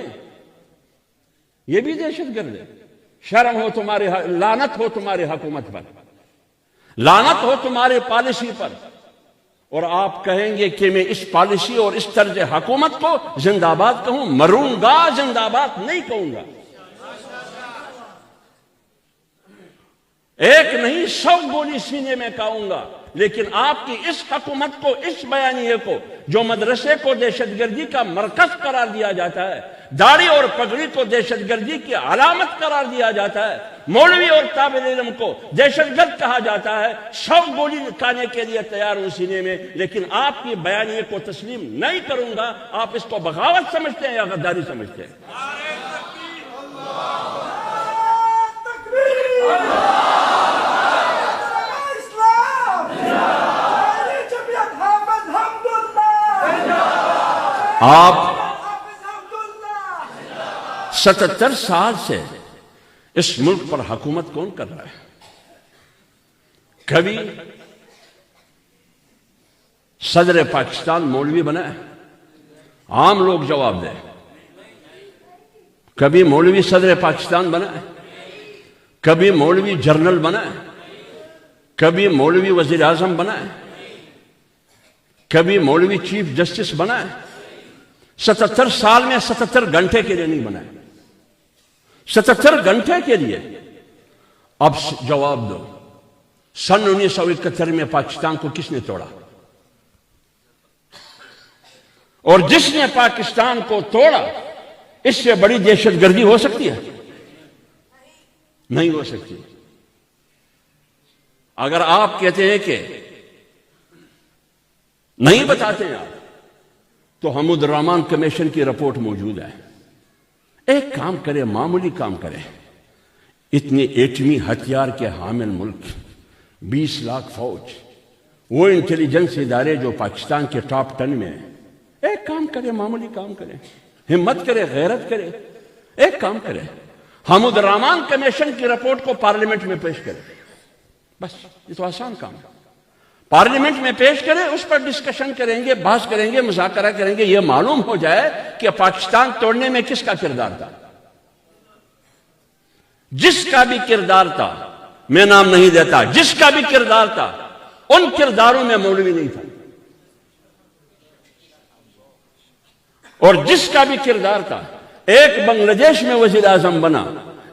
یہ بھی دہشت گرد ہے۔ شرم ہو تمہارے، لعنت ہو تمہاری حکومت پر، لعنت ہو تمہاری پالیسی پر۔ اور آپ کہیں گے کہ میں اس پالیسی اور اس طرز حکومت کو زندہ آباد کہوں؟ مروں گا، زندہ آباد نہیں کہوں گا۔ ایک نہیں 100 گولی سینے میں کھاؤں گا، لیکن آپ کی اس حکومت کو، اس بیانیے کو، جو مدرسے کو دہشت گردی کا مرکز قرار دیا جاتا ہے، داڑھی اور پگڑی کو دہشت گردی کی علامت قرار دیا جاتا ہے، مولوی اور طالب علم کو دہشت گرد کہا جاتا ہے، 100 گولی کھانے کے لیے تیار ہوں سینے میں، لیکن آپ کی بیانیے کو تسلیم نہیں کروں گا۔ آپ اس کو بغاوت سمجھتے ہیں یا غداری سمجھتے ہیں؟ آپ 77 سال سے اس ملک پر حکومت کون کر رہا ہے؟ کبھی صدر پاکستان مولوی بنا ہے؟ عام لوگ جواب دیں. کبھی مولوی صدر پاکستان بنا ہے؟ کبھی مولوی جنرل بنا ہے؟ کبھی مولوی وزیر اعظم بنا ہے؟ کبھی مولوی چیف جسٹس بنا ہے؟ 77 سال میں 77 گھنٹے کے لیے نہیں بنا ہے. 77 گھنٹے کے لیے. اب جواب دو, سن 1971 میں پاکستان کو کس نے توڑا؟ اور جس نے پاکستان کو توڑا, اس سے بڑی دہشت گردی ہو سکتی ہے؟ نہیں ہو سکتی. اگر آپ کہتے ہیں کہ نہیں بتاتے ہیں آپ, تو حمود الرحمان کمیشن کی رپورٹ موجود ہے. ایک کام کرے, معمولی کام کرے. اتنے ایٹمی ہتھیار کے حامل ملک, 20 لاکھ فوج, وہ انٹیلیجنس ادارے جو پاکستان کے ٹاپ 10 میں ہیں, ایک کام کرے, معمولی کام کرے, ہمت کرے, غیرت کرے, ایک کام کرے, حمود الرحمان کمیشن کی رپورٹ کو پارلیمنٹ میں پیش کرے. بس یہ تو آسان کام ہے. پارلیمنٹ میں پیش کرے, اس پر ڈسکشن کریں گے, بحث کریں گے, مذاکرہ کریں گے. یہ معلوم ہو جائے کہ پاکستان توڑنے میں کس کا کردار تھا. جس کا بھی کردار تھا, میں نام نہیں دیتا, جس کا بھی کردار تھا, ان کرداروں میں مولوی نہیں تھا. اور جس کا بھی کردار تھا, ایک بنگلہ دیش میں وزیر اعظم بنا,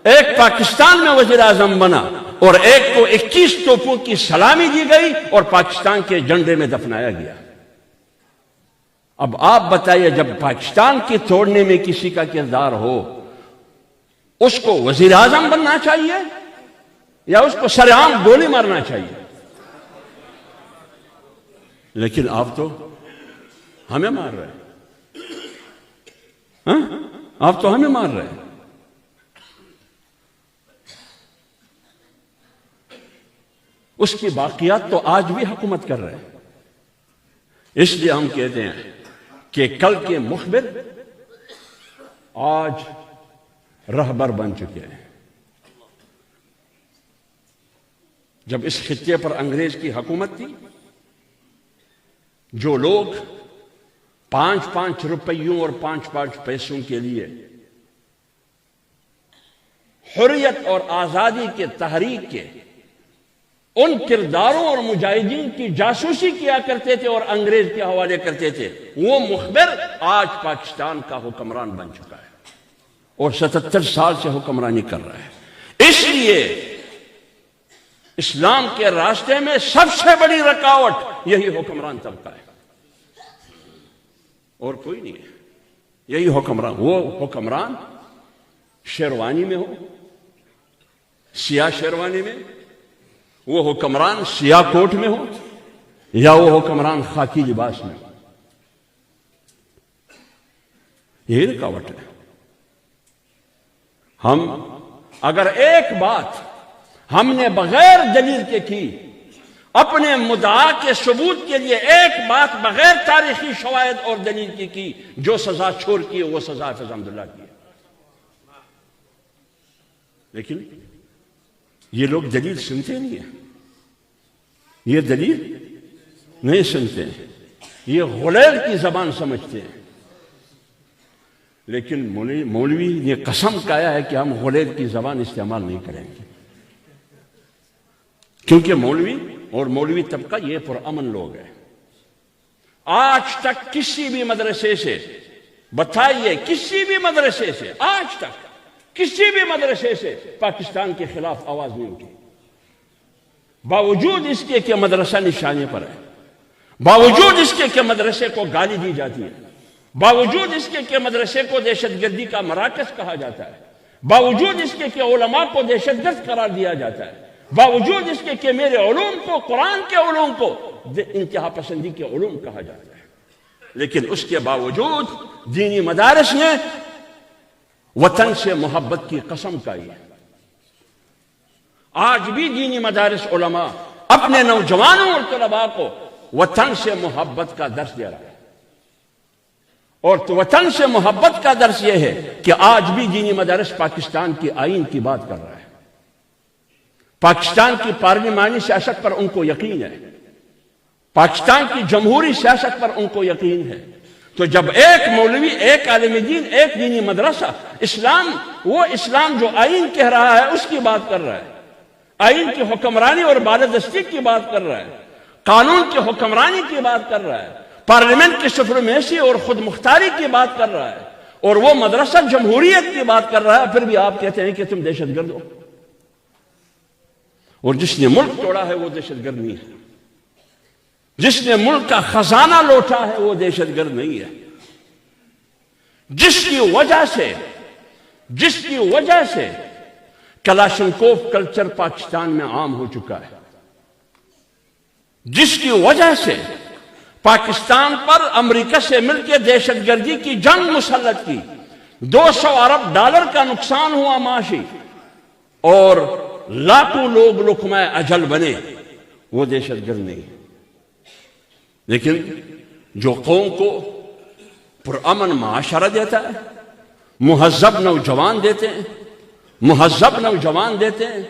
ایک پاکستان میں وزیر اعظم بنا, اور ایک کو 21 توپوں کی سلامی دی گئی اور پاکستان کے جھنڈے میں دفنایا گیا. اب آپ بتائیے, جب پاکستان کی توڑنے میں کسی کا کردار ہو, اس کو وزیر اعظم بننا چاہیے یا اس کو سر عام گولی مارنا چاہیے؟ لیکن آپ تو ہمیں مار رہے ہیں. آپ تو ہمیں مار رہے ہیں. اس کی باقیات تو آج بھی حکومت کر رہے ہیں. اس لیے ہم کہتے ہیں کہ کل کے مخبر آج رہبر بن چکے ہیں. جب اس خطے پر انگریز کی حکومت تھی, جو لوگ 5 روپیوں اور 5 پیسوں کے لیے حریت اور آزادی کے تحریک کے ان کرداروں اور مجاہدین کی جاسوسی کیا کرتے تھے اور انگریز کے حوالے کرتے تھے, وہ مخبر آج پاکستان کا حکمران بن چکا ہے اور 77 سال سے حکمرانی کر رہا ہے. اس لیے اسلام کے راستے میں سب سے بڑی رکاوٹ یہی حکمران طبقہ ہے, اور کوئی نہیں ہے. یہی حکمران, وہ حکمران شیروانی میں ہو, سیاہ شیروانی میں, وہ حکمران سیاہ کوٹ میں ہو, یا وہ حکمران خاکی لباس میں ہو, یہی رکاوٹ ہے. ہم اگر ایک بات ہم نے بغیر دلیل کے کی, اپنے مدعا کے ثبوت کے لیے ایک بات بغیر تاریخی شواہد اور دلیل کی, جو سزا چھوڑ کی وہ سزا حافظ حمداللہ کی ہے. لیکن یہ لوگ دلیل سنتے نہیں ہیں, یہ دلیل نہیں سنتے ہیں, یہ غلیل کی زبان سمجھتے ہیں. لیکن مولوی نے قسم کھایا ہے کہ ہم غلیل کی زبان استعمال نہیں کریں گے, کیونکہ مولوی اور مولوی طبقہ یہ پرامن لوگ ہیں. آج تک کسی بھی مدرسے سے بتائیے, کسی بھی مدرسے سے آج تک کسی بھی مدرسے سے پاکستان کے خلاف آواز نہیں اٹھی, باوجود اس کے کہ مدرسہ نشانے پر ہے, باوجود اس کے کہ مدرسے کو گالی دی جاتی ہے, باوجود اس کے کہ مدرسے کو دہشت گردی کا مراکز کہا جاتا ہے, باوجود اس کے کہ علماء کو دہشت گرد قرار دیا جاتا ہے, باوجود اس کے کہ میرے علوم کو, قرآن کے علوم کو انتہا پسندی کے علوم کہا جاتا ہے. لیکن اس کے باوجود دینی مدارس نے وطن سے محبت کی قسم کھائی ہے. آج بھی دینی مدارس علماء اپنے نوجوانوں اور طلباء کو وطن سے محبت کا درس دے رہا ہے. اور تو وطن سے محبت کا درس یہ ہے کہ آج بھی دینی مدارس پاکستان کی آئین کی بات کر رہا ہے، پاکستان کی پارلیمانی سیاست پر ان کو یقین ہے، پاکستان کی جمہوری سیاست پر ان کو یقین ہے۔ تو جب ایک مولوی، ایک عالم دین، ایک دینی مدرسہ اسلام، وہ اسلام جو آئین کہہ رہا ہے اس کی بات کر رہا ہے، آئین کی حکمرانی اور بالادستی کی بات کر رہا ہے، قانون کی حکمرانی کی بات کر رہا ہے، پارلیمنٹ کی سپریمیسی اور خود مختاری کی بات کر رہا ہے، اور وہ مدرسہ جمہوریت کی بات کر رہا ہے، پھر بھی آپ کہتے ہیں کہ تم دہشت گرد ہو۔ اور جس نے ملک توڑا ہے وہ دہشت گرد نہیں ہے، جس نے ملک کا خزانہ لوٹا ہے وہ دہشت گرد نہیں ہے۔ جس کی وجہ سے کلاشنکوف کلچر پاکستان میں عام ہو چکا ہے، جس کی وجہ سے پاکستان پر امریکہ سے مل کے دہشت گردی کی جنگ مسلط کی، 200 ارب ڈالر کا نقصان ہوا معاشی، اور لاکھوں لوگ لقمہ اجل بنے، وہ دہشت گرد نہیں ہے۔ لیکن جو قوم کو پرامن معاشرہ دیتا ہے، مہذب نوجوان دیتے ہیں، مہذب نوجوان دیتے ہیں،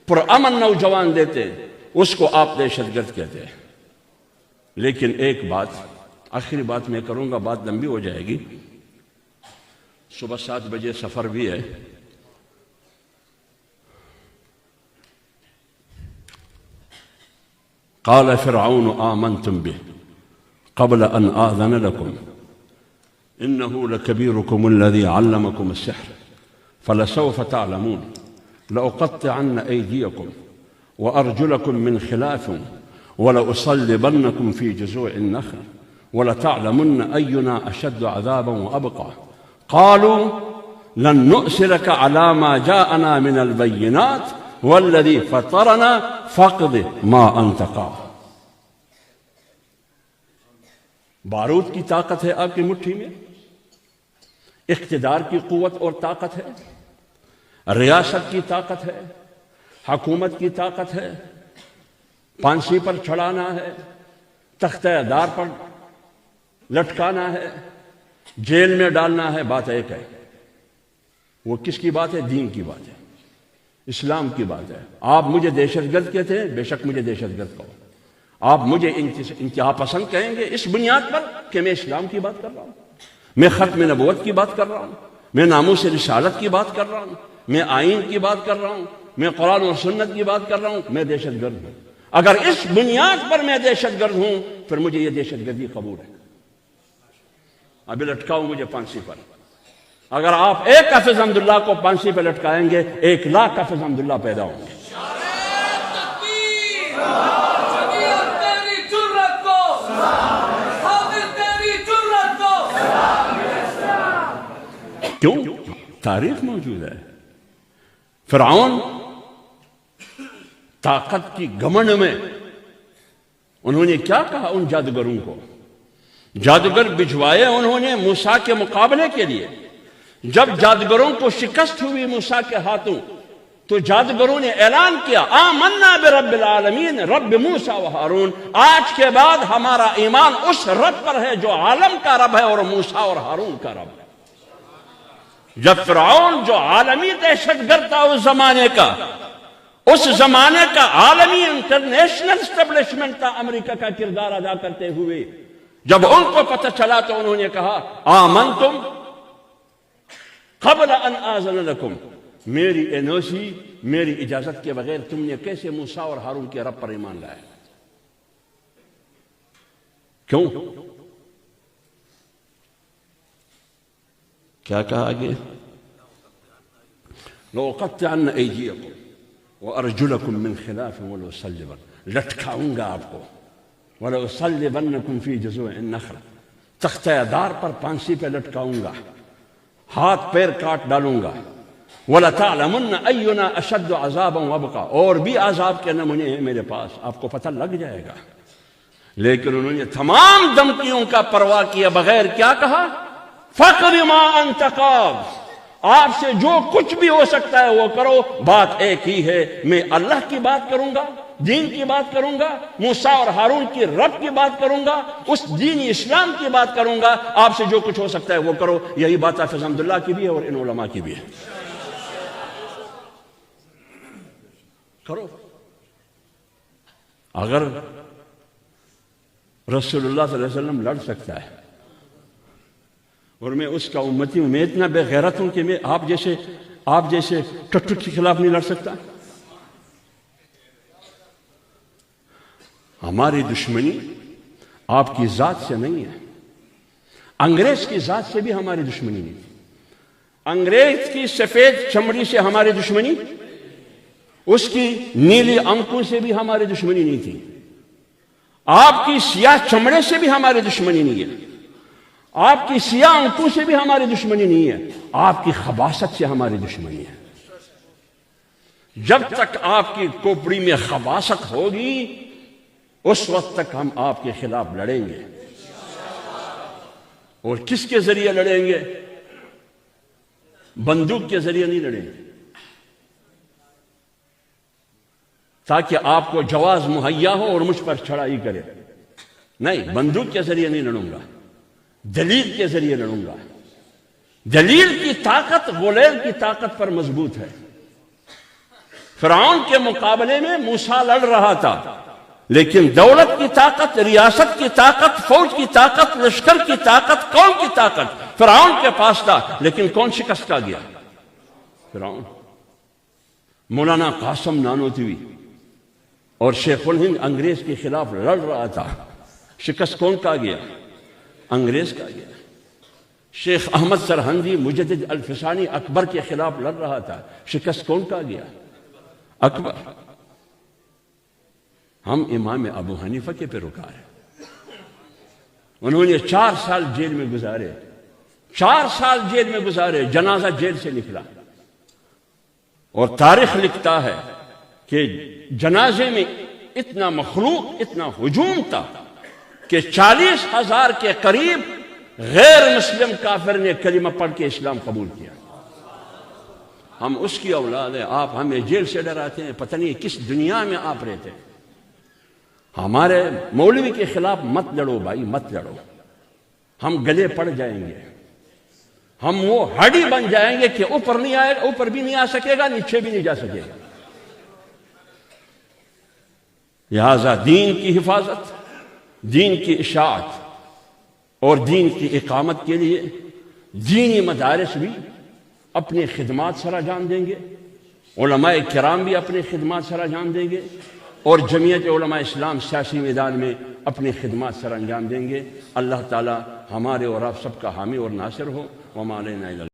پرامن نوجوان دیتے ہیں، اس کو آپ دہشت گرد کہتے ہیں۔ لیکن ایک بات، آخری بات میں کروں گا، بات لمبی ہو جائے گی، صبح 7 بجے سفر بھی ہے۔ قال فرعون آمنتم به قبل أن آذن لكم إنه لكبيركم الذي علمكم السحر فلسوف تعلمون لأقطعن أيديكم وأرجلكم من خلاف ولأصلبنكم في جذوع النخل ولتعلمن أينا أشد عذابا وأبقى قالوا لن نؤثرك على ما جاءنا من البينات والذي فطرنا فقد ما انت قاض۔ بارود کی طاقت ہے آپ کی مٹھی میں، اقتدار کی قوت اور طاقت ہے، ریاست کی طاقت ہے، حکومت کی طاقت ہے، پھانسی پر چڑھانا ہے، تختہ دار پر لٹکانا ہے، جیل میں ڈالنا ہے، بات ایک ہے۔ وہ کس کی بات ہے؟ دین کی بات ہے، اسلام کی بات ہے۔ آپ مجھے دہشت گرد کہتے ہیں، بے شک مجھے دہشت گرد کہو، آپ مجھے انتہا پسند کہیں گے اس بنیاد پر کہ میں اسلام کی بات کر رہا ہوں، میں ختم نبوت کی بات کر رہا ہوں، میں ناموس رسالت کی بات کر رہا ہوں، میں آئین کی بات کر رہا ہوں، میں قرآن اور سنت کی بات کر رہا ہوں، میں دہشت گرد ہوں۔ اگر اس بنیاد پر میں دہشت گرد ہوں پھر مجھے یہ دہشت گردی قبول ہے۔ ابھی لٹکاؤ مجھے پھانسی پر۔ اگر آپ ایک حافظ حمداللہ کو پھانسی پہ لٹکائیں گے 1,00,000 حافظ حمداللہ پیدا ہوں گے۔ کیوں؟ تاریخ موجود ہے۔ فرعون طاقت کی گھمنڈ میں انہوں نے کیا کہا ان جادوگروں کو؟ جادوگر بھجوائے انہوں نے موسیٰ کے مقابلے کے لیے۔ جب جادوگروں کو شکست ہوئی موسیٰ کے ہاتھوں تو جادوگروں نے اعلان کیا آمنا برب العالمین رب موسیٰ و ہارون، آج کے بعد ہمارا ایمان اس رب پر ہے جو عالم کا رب ہے اور موسیٰ اور ہارون کا رب ہے۔ جب فرعون جو عالمی دہشت گرد تھا اس زمانے کا، اس زمانے کا عالمی انٹرنیشنل اسٹیبلشمنٹ تھا امریکہ کا کردار ادا کرتے ہوئے، جب ان کو پتہ چلا تو انہوں نے کہا آمنتم قبل ان آذن لکم، میری انوسی، میری اجازت کے بغیر تم نے کیسے موسیٰ اور ہارون کے رب پر ایمان لایا؟ کیوں؟ کیا کہا آگے؟ لَأُقَطِّعَنَّ أَيْدِيَكُمْ وَأَرْجُلَكُمْ مِنْ خِلَافٍ وَلَأُصَلِّبَنَّكُمْ، لٹکاؤں گا آپ کو، وَلَأُصَلِّبَنَّكُمْ فِي جُذُوعِ النَّخْلِ، تختہ دار پر پھانسی پہ لٹکاؤں گا، ہاتھ پیر کاٹ ڈالوں گا، وَلَتَعْلَمُنَّ أَيُّنَا أَشَدُّ عَذَابًا وَأَبْقَىٰ، اور بھی عذاب کے نمونے ہیں میرے پاس، آپ کو پتہ لگ جائے گا۔ لیکن انہوں نے تمام دھمکیوں کا پرواہ کیے بغیر کیا کہا؟ فَقْدِ مَا أَنْتَ قَاضٍ، آپ سے جو کچھ بھی ہو سکتا ہے وہ کرو، بات ایک ہی ہے، میں اللہ کی بات کروں گا، دین کی بات کروں گا، موسیٰ اور ہارون کی رب کی بات کروں گا، اس دین اسلام کی بات کروں گا، آپ سے جو کچھ ہو سکتا ہے وہ کرو۔ یہی بات حافظ حمداللہ کی بھی ہے اور ان علماء کی بھی ہے، کرو۔ اگر رسول اللہ صلی اللہ علیہ وسلم لڑ سکتا ہے اور میں اس کا امتی ہوں، میں اتنا بے غیرت ہوں کہ میں آپ جیسے ٹٹو کے خلاف نہیں لڑ سکتا۔ ہماری دشمنی آپ کی ذات سے نہیں ہے، انگریز کی ذات سے بھی ہماری دشمنی نہیں تھی، انگریز کی سفید چمڑی سے ہماری دشمنی، اس کی نیلی آنکھوں سے بھی ہماری دشمنی نہیں تھی، آپ کی سیاہ چمڑے سے بھی ہماری دشمنی نہیں ہے، آپ کی سیاہ آنکھوں سے بھی ہماری دشمنی نہیں ہے، آپ کی خباثت سے ہماری دشمنی ہے۔ جب تک آپ کی کھوپڑی میں خباثت ہوگی اس وقت تک ہم آپ کے خلاف لڑیں گے، اور کس کے ذریعے لڑیں گے؟ بندوق کے ذریعے نہیں لڑیں گے، تاکہ آپ کو جواز مہیا ہو اور مجھ پر چڑھائی کرے، نہیں، بندوق کے ذریعے نہیں لڑوں گا، دلیل کے ذریعے لڑوں گا۔ دلیل کی طاقت غلیل کی طاقت پر مضبوط ہے۔ فرعون کے مقابلے میں موسیٰ لڑ رہا تھا، لیکن دولت کی طاقت، ریاست کی طاقت، فوج کی طاقت، لشکر کی طاقت، قوم کی طاقت فرعون کے پاس تھا، لیکن کون شکست کا گیا؟ فرعون۔ مولانا قاسم نانوتوی اور شیخ الہند انگریز کے خلاف لڑ رہا تھا، شکست کون کا گیا؟ انگریز کا گیا۔ شیخ احمد سرہندی مجدد الفسانی اکبر کے خلاف لڑ رہا تھا، شکست کون کا گیا؟ اکبر۔ ہم امام ابو حنیفہ کے پیروکار ہیں، انہوں نے 4 سال جیل میں گزارے، 4 سال جیل میں گزارے، جنازہ جیل سے نکلا، اور تاریخ لکھتا ہے کہ جنازے میں اتنا مخلوق، اتنا ہجوم تھا کہ 40,000 کے قریب غیر مسلم کافر نے کلمہ پڑھ کے اسلام قبول کیا۔ ہم اس کی اولاد ہیں، آپ ہمیں جیل سے ڈراتے ہیں، پتہ نہیں کس دنیا میں آپ رہتے ہیں۔ ہمارے مولوی کے خلاف مت لڑو بھائی، مت لڑو، ہم گلے پڑ جائیں گے، ہم وہ ہڈی بن جائیں گے کہ اوپر نہیں آئے گا، اوپر بھی نہیں آ سکے گا، نیچے بھی نہیں جا سکے گا۔ لہذا دین کی حفاظت، دین کی اشاعت اور دین کی اقامت کے لیے دینی مدارس بھی اپنی خدمات سر انجام دیں گے، علماء کرام بھی اپنی خدمات سر انجام دیں گے، اور جمعیت علماء اسلام سیاسی میدان میں اپنی خدمات سر انجام دیں گے۔ اللہ تعالی ہمارے اور آپ سب کا حامی اور ناصر ہو۔ وما علینا الا